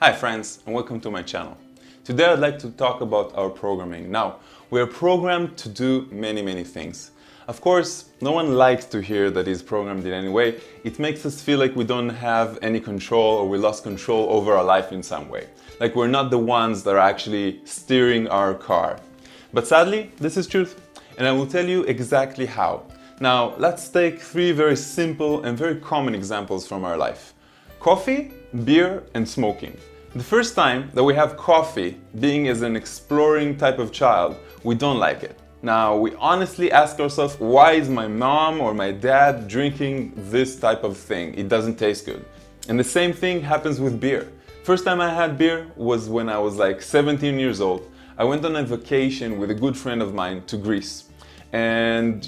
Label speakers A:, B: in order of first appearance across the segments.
A: Hi friends, and welcome to my channel. Today I'd like to talk about our programming. Now, we are programmed to do many things. Of course, no one likes to hear that he's programmed in any way. It makes us feel like we don't have any control or we lost control over our life in some way. Like we're not the ones that are actually steering our car. But sadly, this is truth, and I will tell you exactly how. Now, let's take three very simple and very common examples from our life. Coffee, beer, and smoking. The first time that we have coffee, being as an exploring type of child, we don't like it. Now, we honestly ask ourselves, why is my mom or my dad drinking this type of thing? It doesn't taste good. And the same thing happens with beer. First time I had beer was when I was like 17 years old. I went on a vacation with a good friend of mine to Greece. And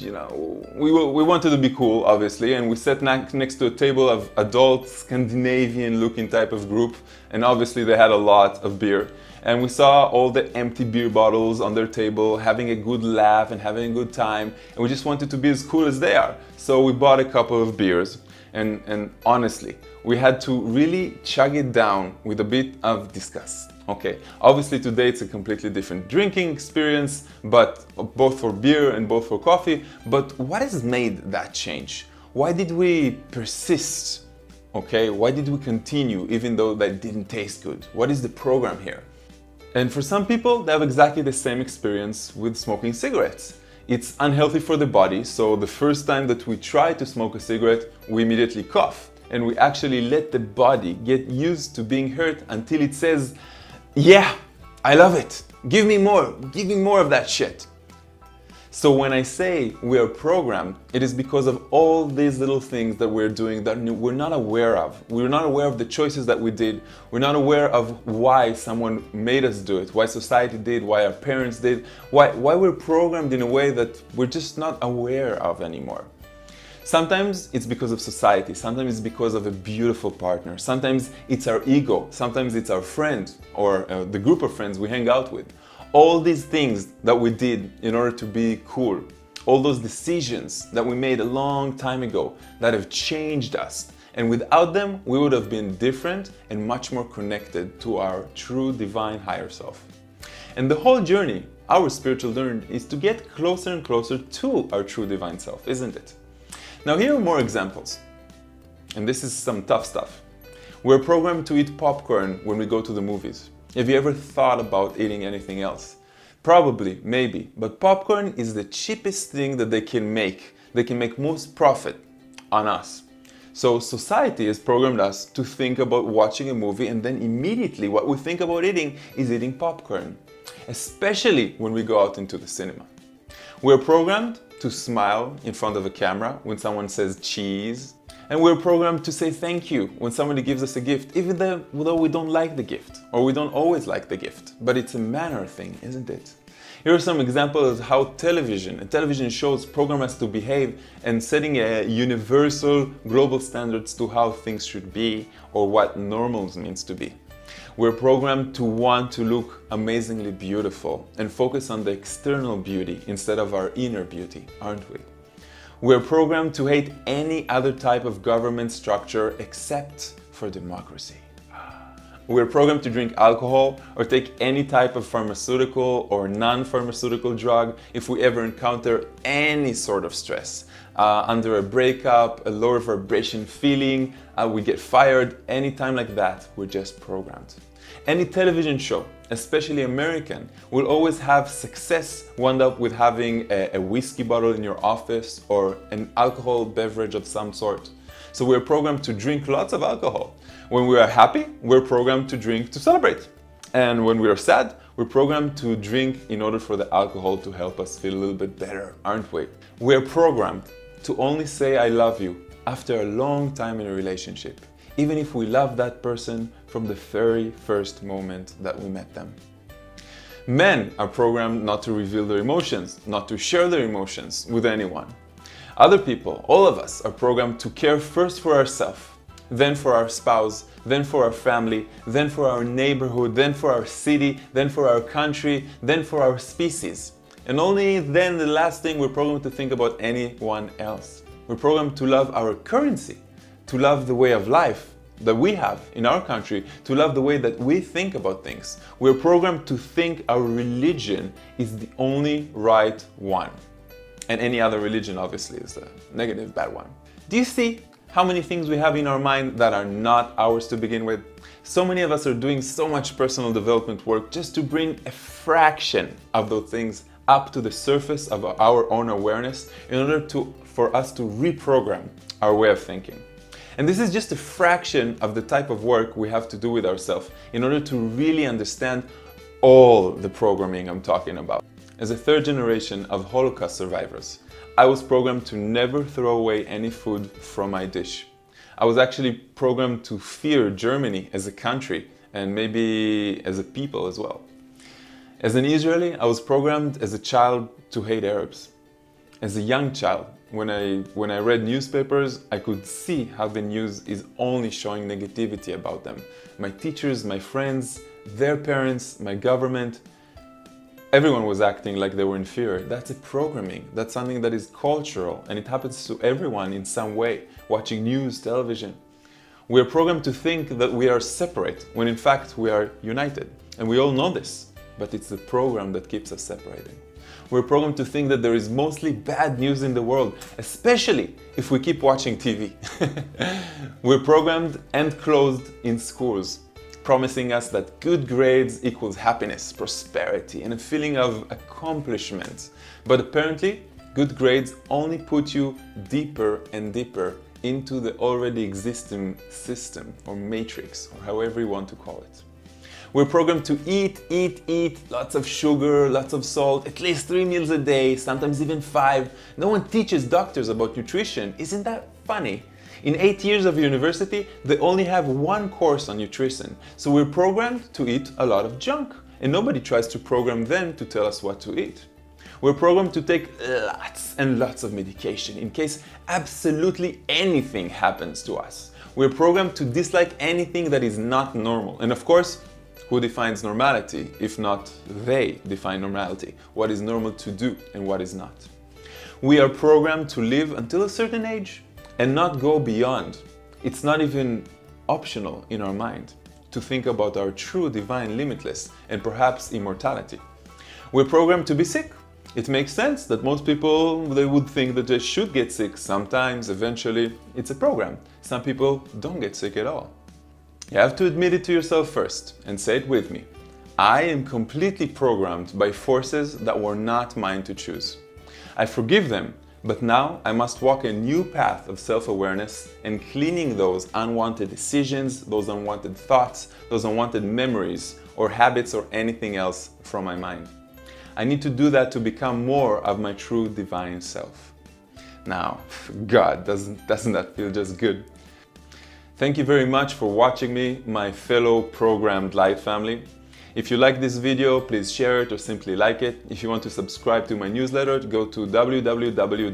A: we wanted to be cool, obviously, and we sat next to a table of adult Scandinavian looking type of group, and obviously they had a lot of beer. And we saw all the empty beer bottles on their table, having a good laugh and having a good time, and we just wanted to be as cool as they are. So we bought a couple of beers, and honestly, we had to really chug it down with a bit of disgust. Okay, obviously today it's a completely different drinking experience, but both for beer and both for coffee. But what has made that change? Why did we persist? Okay, why did we continue even though that didn't taste good? What is the program here? And for some people, they have exactly the same experience with smoking cigarettes. It's unhealthy for the body, so the first time that we try to smoke a cigarette, we immediately cough. And we actually let the body get used to being hurt until it says, yeah, I love it. Give me more of that shit. So when I say we are programmed, it is because of all these little things that we're doing that we're not aware of. We're not aware of the choices that we did. We're not aware of why someone made us do it, why society did, why our parents did, why we're programmed in a way that we're just not aware of anymore. Sometimes it's because of society, sometimes it's because of a beautiful partner, sometimes it's our ego, sometimes it's our friend or the group of friends we hang out with. All these things that we did in order to be cool, all those decisions that we made a long time ago that have changed us, and without them we would have been different and much more connected to our true divine higher self. And the whole journey, our spiritual journey, is to get closer and closer to our true divine self, isn't it? Now here are more examples, and this is some tough stuff. We're programmed to eat popcorn when we go to the movies. Have you ever thought about eating anything else? Probably, maybe, but popcorn is the cheapest thing that they can make. They can make most profit on us. So society has programmed us to think about watching a movie, and then immediately what we think about eating is eating popcorn, especially when we go out into the cinema. We're programmed to smile in front of a camera when someone says cheese. And we're programmed to say thank you when somebody gives us a gift, even though we don't like the gift, or we don't always like the gift. But it's a manner thing, isn't it? Here are some examples of how television shows program us to behave and setting a universal global standards to how things should be or what normal means to be. We're programmed to want to look amazingly beautiful and focus on the external beauty instead of our inner beauty, aren't we? We're programmed to hate any other type of government structure except for democracy. We're programmed to drink alcohol or take any type of pharmaceutical or non-pharmaceutical drug if we ever encounter any sort of stress. Under a breakup, a lower vibration feeling, we get fired, anytime like that, we're just programmed. Any television show, especially American, will always have success wound up with having a whiskey bottle in your office or an alcohol beverage of some sort. So we're programmed to drink lots of alcohol. When we are happy, we're programmed to drink to celebrate. And when we are sad, we're programmed to drink in order for the alcohol to help us feel a little bit better, aren't we? We're programmed to only say I love you after a long time in a relationship, even if we love that person from the very first moment that we met them. Men are programmed not to reveal their emotions, not to share their emotions with anyone. Other people, all of us, are programmed to care first for ourselves, then for our spouse, then for our family, then for our neighborhood, then for our city, then for our country, then for our species. And only then, the last thing, we're programmed to think about anyone else. We're programmed to love our currency, to love the way of life, that we have in our country to love the way that we think about things. We're programmed to think our religion is the only right one. And any other religion obviously is a negative, bad one. Do you see how many things we have in our mind that are not ours to begin with? So many of us are doing so much personal development work just to bring a fraction of those things up to the surface of our own awareness in order for us to reprogram our way of thinking. And this is just a fraction of the type of work we have to do with ourselves in order to really understand all the programming I'm talking about. As a third generation of Holocaust survivors, I was programmed to never throw away any food from my dish. I was actually programmed to fear Germany as a country and maybe as a people as well. As an Israeli, I was programmed as a child to hate Arabs. As a young child, when I read newspapers, I could see how the news is only showing negativity about them. My teachers, my friends, their parents, my government, everyone was acting like they were inferior. That's a programming. That's something that is cultural, and it happens to everyone in some way, watching news, television. We are programmed to think that we are separate, when in fact we are united. And we all know this, but it's the program that keeps us separating. We're programmed to think that there is mostly bad news in the world, especially if we keep watching TV. We're programmed and closed in schools, promising us that good grades equals happiness, prosperity, and a feeling of accomplishment. But apparently, good grades only put you deeper and deeper into the already existing system or matrix, or however you want to call it. We're programmed to eat, lots of sugar, lots of salt, at least 3 meals a day, sometimes even 5. No one teaches doctors about nutrition. Isn't that funny? In 8 years of university, they only have 1 course on nutrition. So we're programmed to eat a lot of junk, and nobody tries to program them to tell us what to eat. We're programmed to take lots and lots of medication in case absolutely anything happens to us. We're programmed to dislike anything that is not normal. And of course, who defines normality if not they define normality? What is normal to do and what is not? We are programmed to live until a certain age and not go beyond. It's not even optional in our mind to think about our true divine limitless and perhaps immortality. We're programmed to be sick. It makes sense that most people, they would think that they should get sick sometimes, eventually. It's a program. Some people don't get sick at all. You have to admit it to yourself first and say it with me. I am completely programmed by forces that were not mine to choose. I forgive them, but now I must walk a new path of self-awareness and cleaning those unwanted decisions, those unwanted thoughts, those unwanted memories or habits or anything else from my mind. I need to do that to become more of my true divine self. Now, God, doesn't that feel just good? Thank you very much for watching me, my fellow programmed light family. If you like this video, please share it or simply like it. If you want to subscribe to my newsletter, go to www.maor.com.